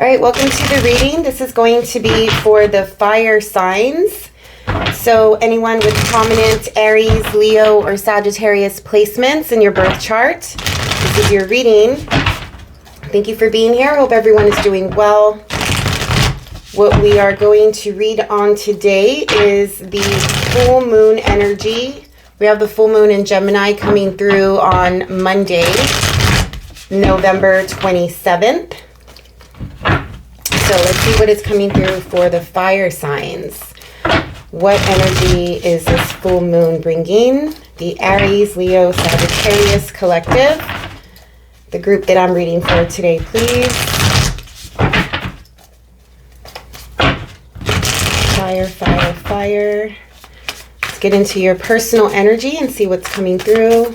All right, welcome to the reading. This is going to be for the fire signs. So anyone with prominent Aries, Leo, or Sagittarius placements in your birth chart, this is your reading. Thank you for being here. I hope everyone is doing well. What we are going to read on today is the full moon energy. We have the full moon in Gemini coming through on Monday, November 27th. So let's see what is coming through for the fire signs. What energy is this full moon bringing? The Aries, Leo, Sagittarius collective. The group that I'm reading for today, please. Fire, fire, fire. Let's get into your personal energy and see what's coming through.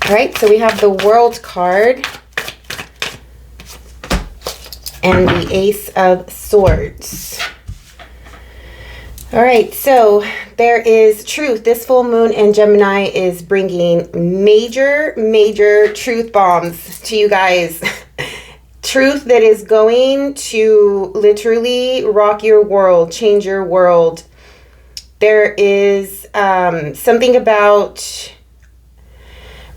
All right, so we have the World card and the Ace of Swords. All right, so there is truth. This full moon in Gemini is bringing major truth bombs to you guys. Truth that is going to literally rock your world, change your world. There is something about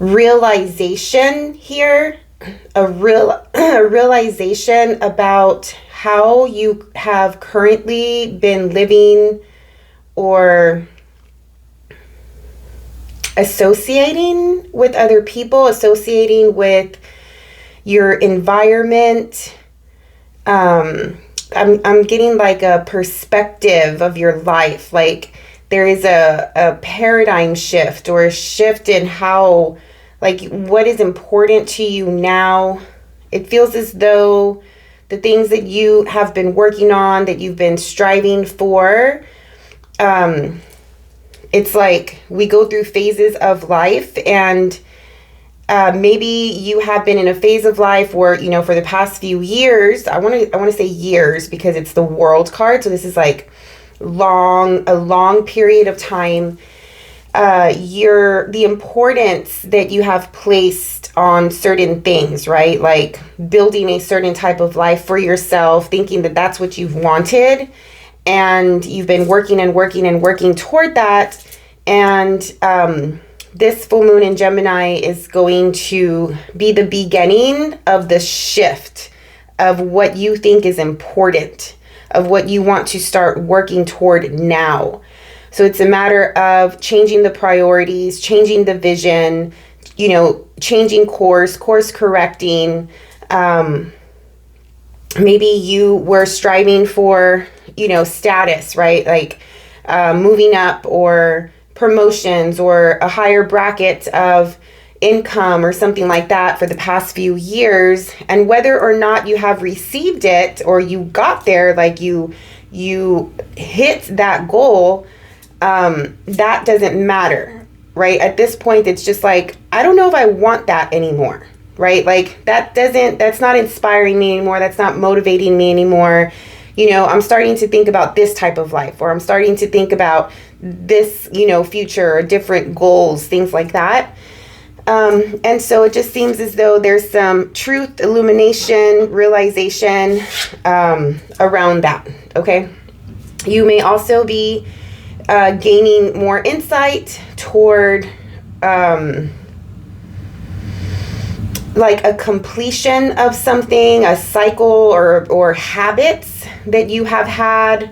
realization here, a realization about how you have currently been living or associating with other people, associating with your environment. I'm getting like a perspective of your life, like there is a paradigm shift or a shift in how, like, what is important to you now. It feels as though the things that you have been working on, that you've been striving for, it's like we go through phases of life, and maybe you have been in a phase of life where, you know, for the past few years, I want to say years because it's the World card, so this is like a long period of time. The importance that you have placed on certain things, right? Like building a certain type of life for yourself, thinking that that's what you've wanted, and you've been working toward that. And this full moon in Gemini is going to be the beginning of the shift of what you think is important, of what you want to start working toward now. So it's a matter of changing the priorities, changing the vision, you know, changing course correcting. Maybe you were striving for, you know, status, right? Like moving up or promotions or a higher bracket of income or something like that for the past few years. And whether or not you have received it or you got there, like you hit that goal, that doesn't matter, right? At this point, it's just like, I don't know if I want that anymore, right? Like that's not inspiring me anymore. That's not motivating me anymore. You know, I'm starting to think about this type of life, or I'm starting to think about this, you know, future or different goals, things like that. And so it just seems as though there's some truth, illumination, realization around that, okay? You may also be gaining more insight toward like a completion of something, a cycle or habits that you have had,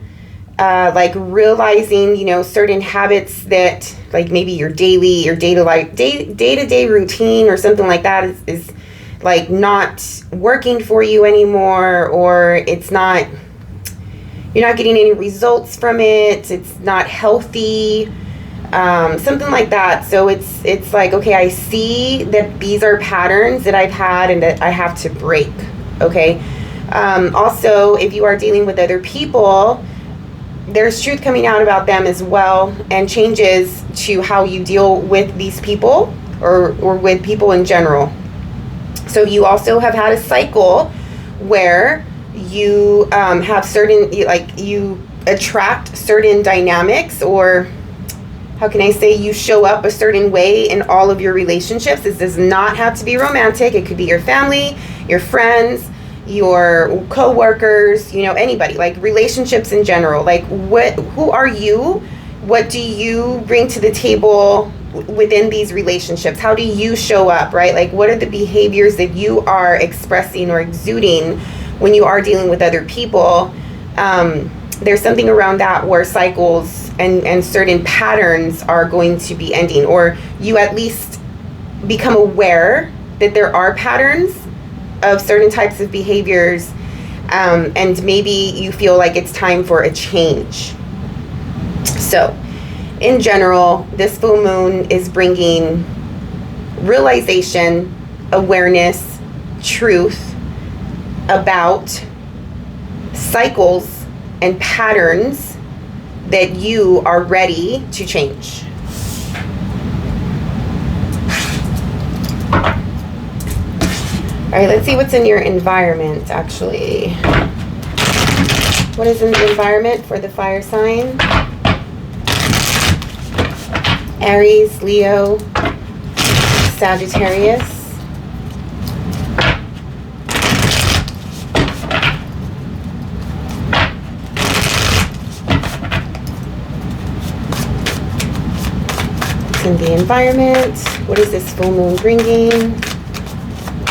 like realizing, you know, certain habits that like maybe your day-to-day routine or something like that is like not working for you anymore, or it's not, you're not getting any results from it. It's not healthy, something like that. So it's like, okay, I see that these are patterns that I've had and that I have to break. Okay. Also, if you are dealing with other people, there's truth coming out about them as well, and changes to how you deal with these people or with people in general. So you also have had a cycle where you have certain, like you attract certain dynamics or how can I say, you show up a certain way in all of your relationships. This does not have to be romantic. It could be your family, your friends, your co-workers, you know, anybody, like relationships in general. Like, who are you? What do you bring to the table within these relationships? How do you show up, right? Like, what are the behaviors that you are expressing or exuding when you are dealing with other people? There's something around that where cycles and certain patterns are going to be ending, or you at least become aware that there are patterns of certain types of behaviors, and maybe you feel like it's time for a change. So in general, this full moon is bringing realization, awareness, truth about cycles and patterns that you are ready to change. All right, let's see what's in your environment, actually. What is in the environment for the fire sign? Aries, Leo, Sagittarius. In the environment, what is this full moon bringing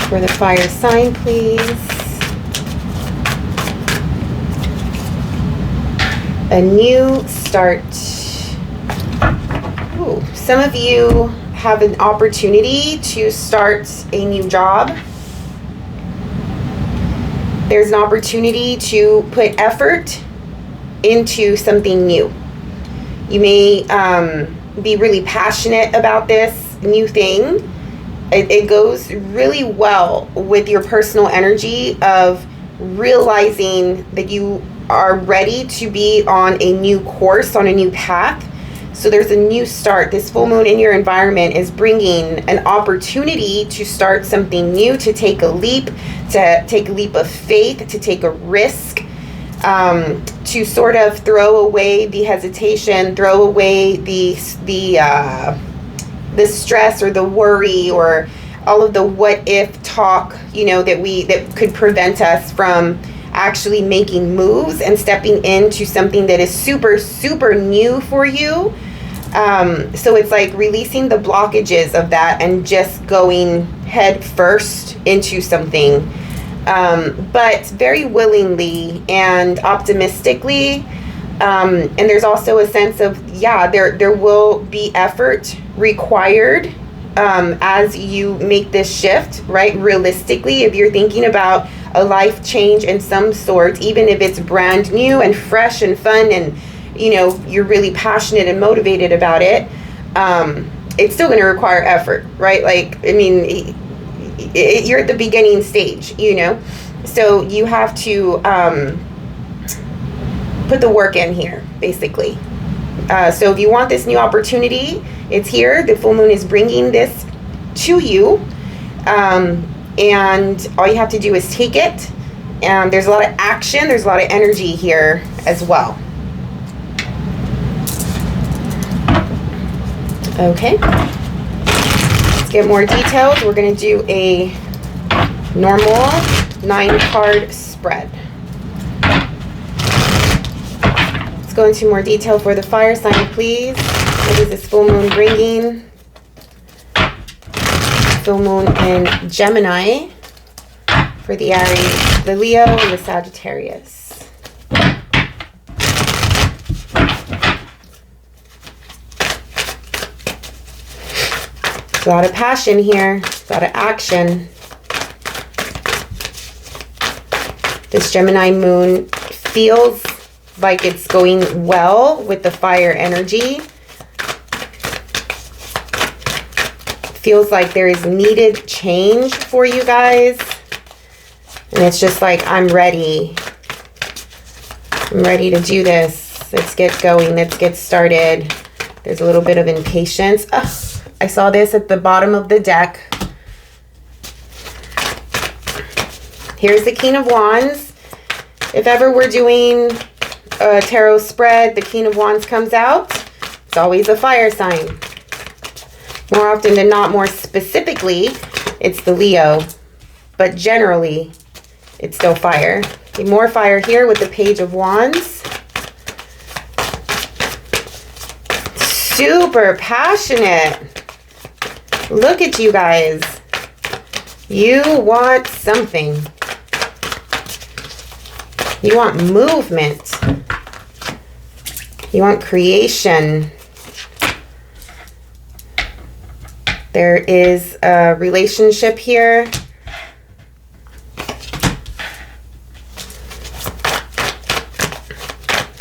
for the fire sign, please? A new start. Ooh, some of you have an opportunity to start a new job. There's an opportunity to put effort into something new. You may be really passionate about this new thing. It goes really well with your personal energy of realizing that you are ready to be on a new course, on a new path. So there's a new start. This full moon in your environment is bringing an opportunity to start something new, to take a leap, of faith, to take a risk, to sort of throw away the hesitation, throw away the stress or the worry or all of the what if talk, you know, that could prevent us from actually making moves and stepping into something that is super, super new for you. So it's like releasing the blockages of that and just going head first into something. But very willingly and optimistically. And there's also a sense of, there will be effort required as you make this shift, right? Realistically, if you're thinking about a life change in some sort, even if it's brand new and fresh and fun and, you know, you're really passionate and motivated about it, it's still going to require effort, right? Like, I mean, you're at the beginning stage, you know, so you have to put the work in here, basically. So if you want this new opportunity, it's here. The full moon is bringing this to you, and all you have to do is take it. There's a lot of action, there's a lot of energy here as well. Okay, let's get more details. We're going to do a normal 9-card spread. Let's go into more detail for the fire sign, please. What is this full moon bringing? Full moon in Gemini for the Aries, the Leo, and the Sagittarius. A lot of passion here, a lot of action. This Gemini moon feels like it's going well with the fire energy. Feels like there is needed change for you guys. And it's just like, I'm ready. I'm ready to do this. Let's get going. Let's get started. There's a little bit of impatience. I saw this at the bottom of the deck. Here's the King of Wands. If ever we're doing a tarot spread, the King of Wands comes out. It's always a fire sign. More often than not, more specifically, it's the Leo. But generally, it's still fire. Okay, more fire here with the Page of Wands. Super passionate. Look at you guys. You want something. You want movement. You want creation. There is a relationship here.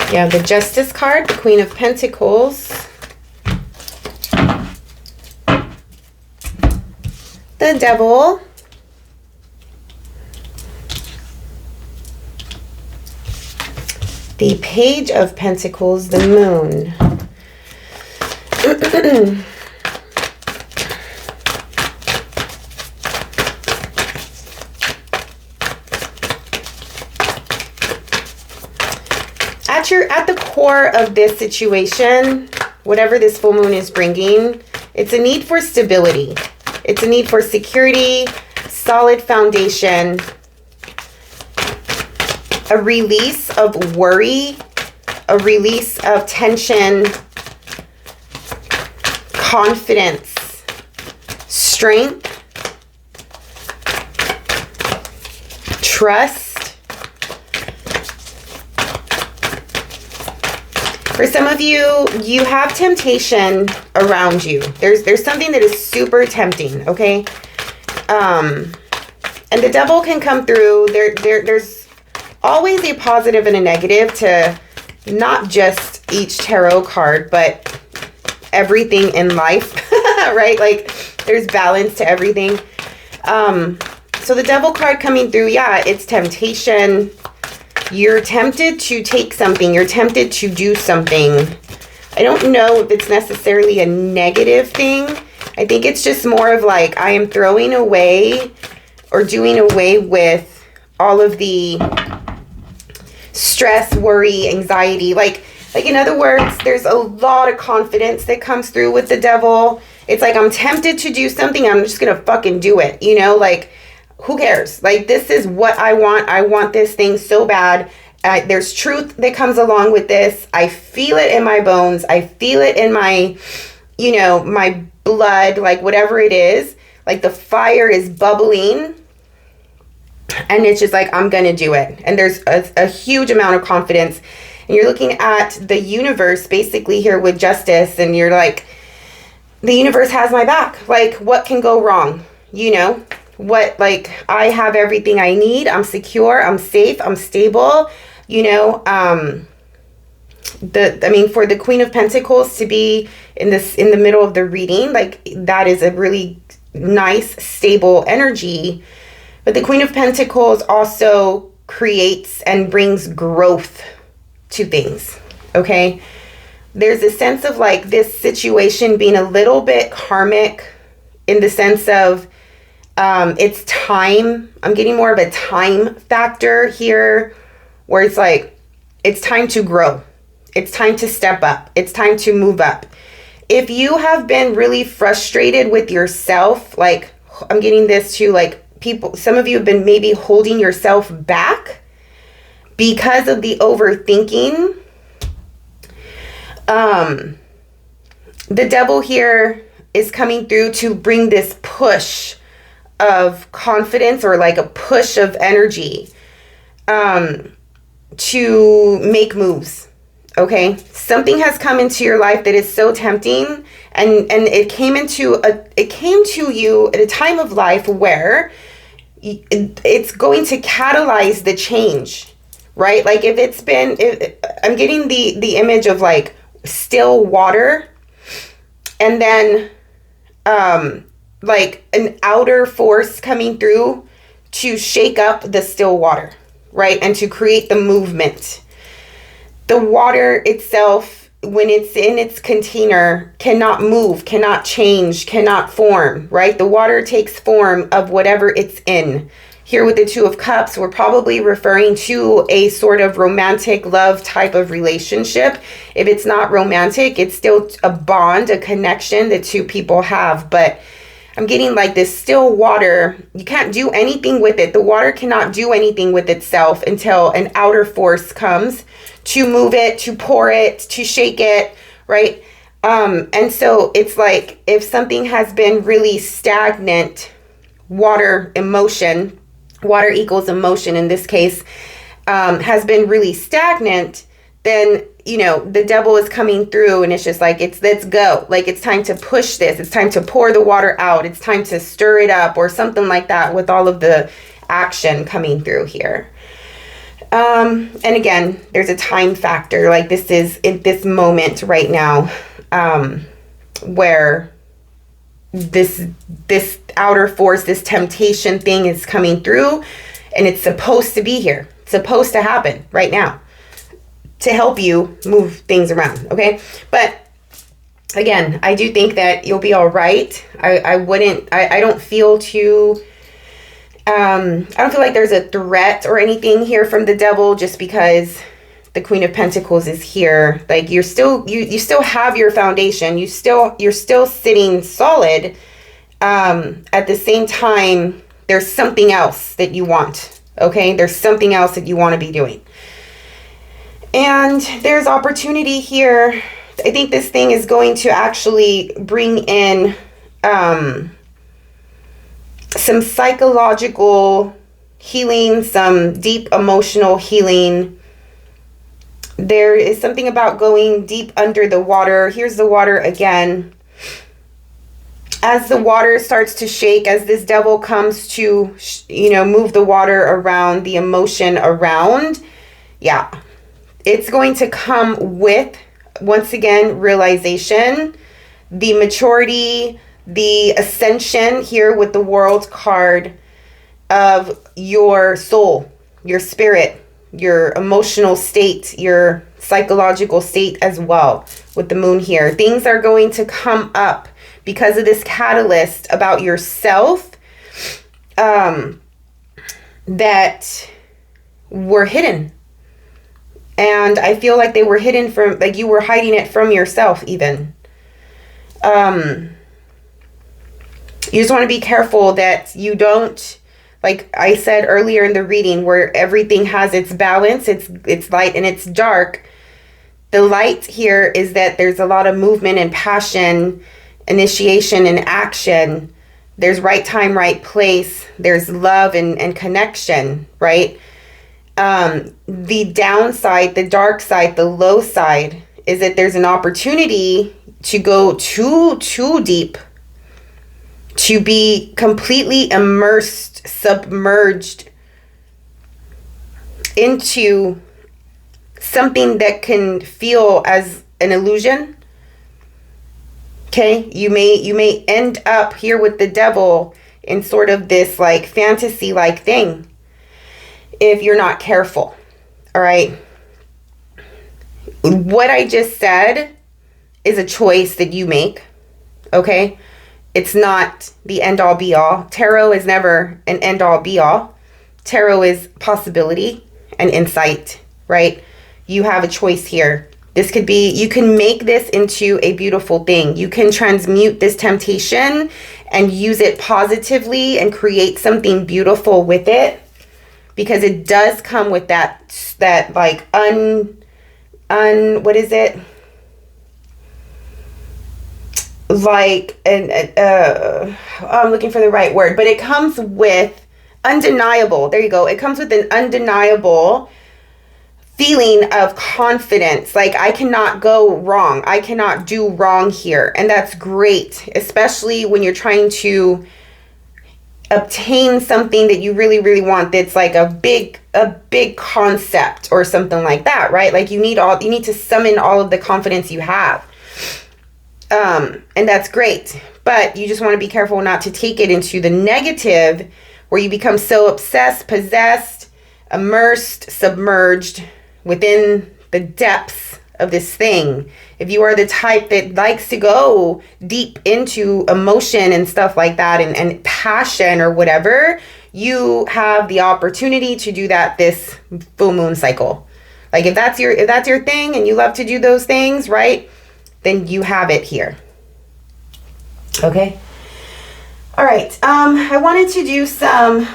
You have the Justice card, the Queen of Pentacles. The Devil. The Page of Pentacles, the Moon. At the core of this situation, whatever this full moon is bringing, it's a need for stability. It's a need for security, solid foundation, a release of worry, a release of tension, confidence, strength, trust. For some of you, you have temptation around you. There's something that is super tempting, okay? And the devil can come through. There's always a positive and a negative to not just each tarot card, but everything in life, right? Like, there's balance to everything. So the devil card coming through, yeah, it's temptation. You're tempted to take something. You're tempted to do something. I don't know if it's necessarily a negative thing. I think it's just more of like, I am throwing away or doing away with all of the stress, worry, anxiety. Like in other words, there's a lot of confidence that comes through with the devil. It's like, I'm tempted to do something. I'm just going to fucking do it. You know, like, who cares? Like, this is what I want. I want this thing so bad. There's truth that comes along with this. I feel it in my bones. I feel it in my, you know, my blood, like whatever it is. Like the fire is bubbling. And it's just like, I'm going to do it. And there's a huge amount of confidence. And you're looking at the universe basically here with justice. And you're like, the universe has my back. Like, what can go wrong? You know? What, like, I have everything I need. I'm secure. I'm safe. I'm stable. You know, I mean, for the Queen of Pentacles to be in the middle of the reading, like, that is a really nice, stable energy. But the Queen of Pentacles also creates and brings growth to things. Okay. There's a sense of like this situation being a little bit karmic in the sense of, it's time. I'm getting more of a time factor here where it's like, it's time to grow. It's time to step up. It's time to move up. If you have been really frustrated with yourself, like I'm getting this to like people, some of you have been maybe holding yourself back because of the overthinking. The devil here is coming through to bring this push of confidence or like a push of energy to make moves. Okay, something has come into your life that is so tempting, and it came to you at a time of life where it's going to catalyze the change, right? Like if it's been, I'm getting the image of like still water, and then like an outer force coming through to shake up the still water, right? And to create the movement. The water itself, when it's in its container, cannot move, cannot change, cannot form, right? The water takes form of whatever it's in. here with the Two of Cups, we're probably referring to a sort of romantic love type of relationship. If it's not romantic, it's still a bond, a connection that two people have. But I'm getting like this still water. You can't do anything with it. The water cannot do anything with itself until an outer force comes to move it, to pour it, to shake it, right? And so it's like if something has been really stagnant, water equals emotion in this case, has been really stagnant, then, you know, the devil is coming through and it's just like, let's go. Like, it's time to push this. It's time to pour the water out. It's time to stir it up or something like that with all of the action coming through here. And again, there's a time factor. Like, this is in this moment right now, where this outer force, this temptation thing is coming through, and it's supposed to be here. It's supposed to happen right now to help you move things around. Okay. But again, I do think that you'll be all right. I don't feel too, I don't feel like there's a threat or anything here from the devil, just because the Queen of Pentacles is here. Like, you still have your foundation. You're still sitting solid. At the same time, there's something else that you want. Okay. There's something else that you want to be doing. And there's opportunity here. I think this thing is going to actually bring in, some psychological healing, some deep emotional healing. There is something about going deep under the water. Here's the water again. As the water starts to shake, as this devil comes to, move the water around, the emotion around, yeah, it's going to come with, once again, realization, the maturity, the ascension here with the World card of your soul, your spirit, your emotional state, your psychological state as well with the Moon here. Things are going to come up because of this catalyst about yourself, that were hidden. And I feel like they were hidden from, like, you were hiding it from yourself even. You just want to be careful that you don't, like I said earlier in the reading, where everything has its balance, it's light and it's dark. The light here is that there's a lot of movement and passion, initiation and action. There's right time, right place. There's love and connection, right? The downside, the dark side, the low side is that there's an opportunity to go too deep, to be completely immersed, submerged into something that can feel as an illusion. Okay, you may end up here with the devil in sort of this like fantasy like thing if you're not careful. All right. What I just said is a choice that you make. Okay. It's not the end all be all. Tarot is never an end all be all. Tarot is possibility and insight, right? You have a choice here. This could be, you can make this into a beautiful thing. You can transmute this temptation and use it positively and create something beautiful with it, because it does come with that like what is it? Like, I'm looking for the right word, but it comes with undeniable. There you go. It comes with an undeniable feeling of confidence. Like, I cannot go wrong. I cannot do wrong here. And that's great, especially when you're trying to obtain something that you really, really want. That's like a big concept or something like that, right? Like, you need to summon all of the confidence you have. And that's great, but you just want to be careful not to take it into the negative, where you become so obsessed, possessed, immersed, submerged within the depths of this thing. If you are the type that likes to go deep into emotion and stuff like that, and passion or whatever, you have the opportunity to do that this full moon cycle. Like if that's your thing and you love to do those things, right? Then you have it here. Okay. All right. I wanted to do some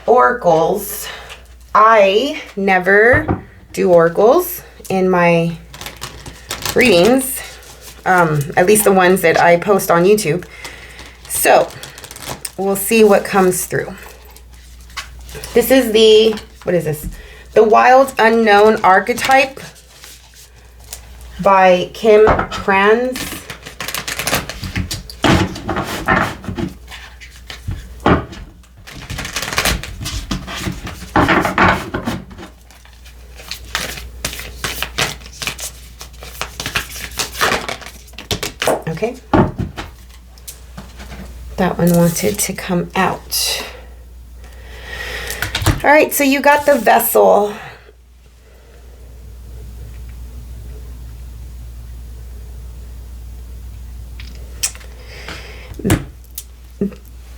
oracles. I never do oracles in my readings, at least the ones that I post on YouTube. So we'll see what comes through. This is what is this? The Wild Unknown Archetype by Kim Krans. Okay. That one wanted to come out. All right, so you got the Vessel.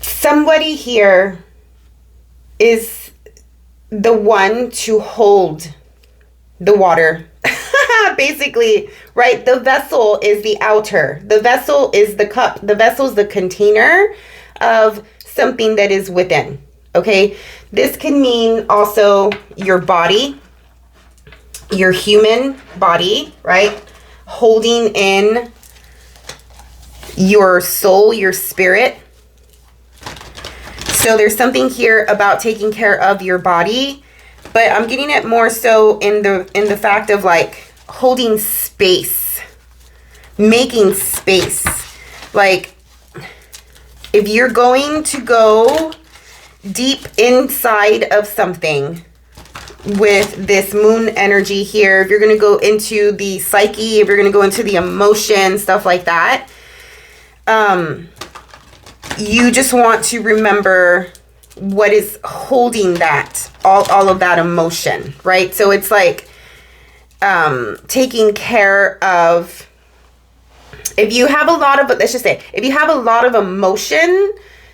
Somebody here is the one to hold the water. Basically, right? The vessel is the outer. The vessel is the cup. The vessel is the container of something that is within. Okay? This can mean also your body, your human body, right? Holding in your soul, your spirit. So there's something here about taking care of your body, but I'm getting it more so in the fact of like holding space, making space. Like if you're going to go deep inside of something with this moon energy here, if you're going to go into the psyche, if you're going to go into the emotion, stuff like that, you just want to remember what is holding that, all of that emotion, right? So it's like taking care of, if you have a lot of, let's just say, if you have a lot of emotion,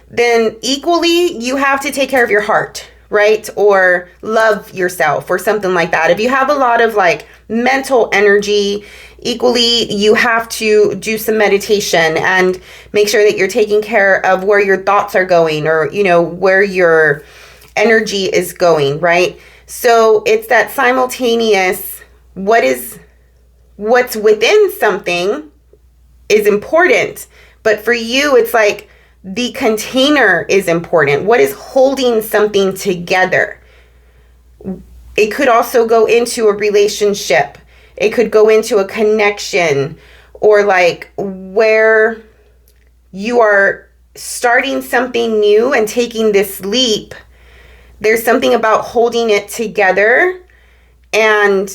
then equally you have to take care of your heart, right? Or love yourself or something like that. If you have a lot of like mental energy, equally you have to do some meditation and make sure that you're taking care of where your thoughts are going, or, you know, where your energy is going, right? So it's that simultaneous, what's within something is important, but for you it's like the container is important. What is holding something together? It could also go into a relationship. It could go into a connection, or like where you are starting something new and taking this leap. There's something about holding it together and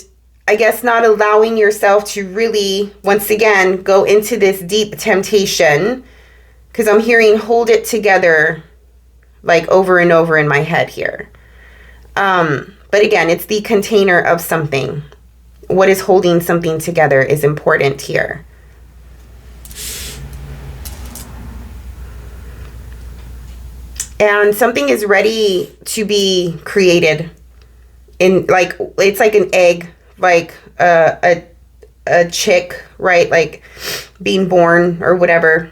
I guess not allowing yourself to really, once again, go into this deep temptation, because I'm hearing hold it together like over and over in my head here. But again, it's the container of something. What is holding something together is important here. And something is ready to be created. In like, it's like an egg, like a chick, right? Like being born or whatever,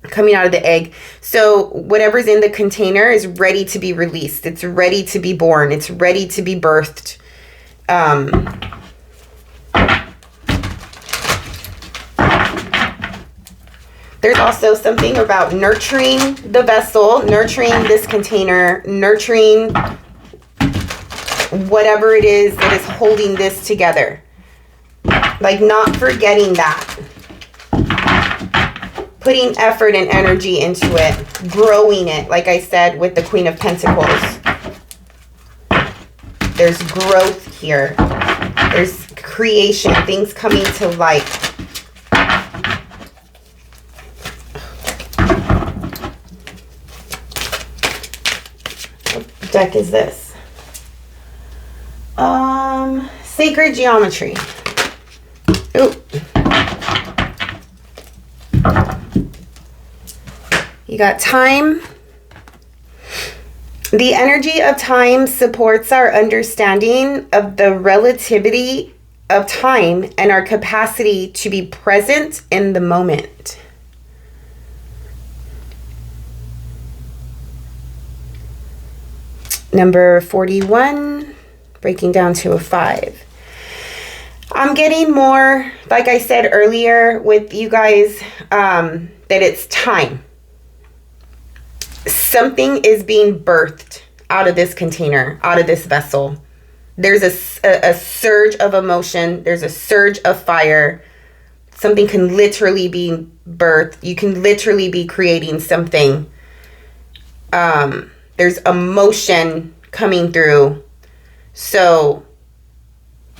coming out of the egg. So whatever's in the container is ready to be released. It's ready to be born. It's ready to be birthed. There's also something about nurturing the vessel, nurturing this container, nurturing whatever it is that is holding this together. Like not forgetting that. Putting effort and energy into it, growing it, like I said with the Queen of Pentacles. There's growth here. There's creation, things coming to light. What deck is this? Sacred Geometry. Ooh. You got time, The energy of time supports our understanding of the relativity of time and our capacity to be present in the moment. Number 41, breaking down to a 5. I'm getting more, like I said earlier with you guys, that it's time. Something is being birthed out of this container, out of this vessel. There's a surge of emotion. There's a surge of fire. Something can literally be birthed. You can literally be creating something. There's emotion coming through. So,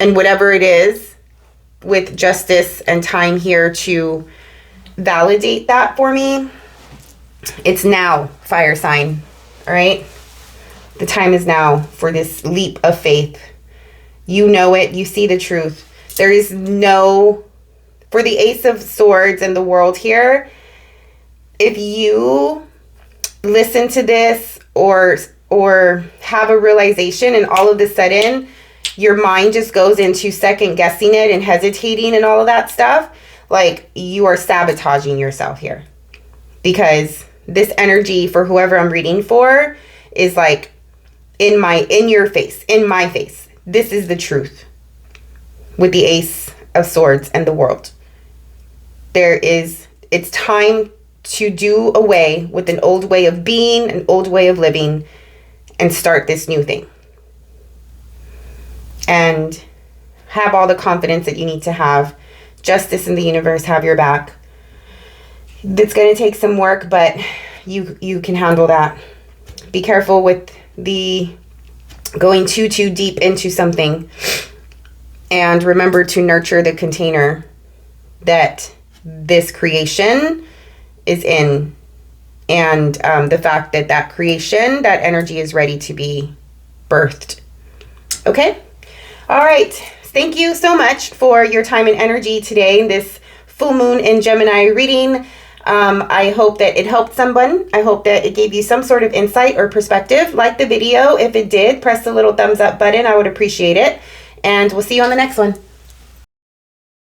and whatever it is, with justice and time here to validate that for me, it's now, fire sign. All right? The time is now for this leap of faith. You know it. You see the truth. There is no, for the Ace of Swords and the World here, if you listen to this or have a realization and all of a sudden your mind just goes into second guessing it and hesitating and all of that stuff, like, you are sabotaging yourself here. Because this energy for whoever I'm reading for is like in your face, in my face. This is the truth with the Ace of Swords and the World. It's time to do away with an old way of being, an old way of living, and start this new thing. And have all the confidence that you need to have. Justice in the universe have your back. It's going to take some work, but you can handle that. Be careful with the going too deep into something. And remember to nurture the container that this creation is in. And the fact that creation, that energy is ready to be birthed. Okay? All right. Thank you so much for your time and energy today in this full moon in Gemini reading. I hope that it helped someone. I hope that it gave you some sort of insight or perspective. Like the video. If it did, press the little thumbs up button. I would appreciate it. And we'll see you on the next one.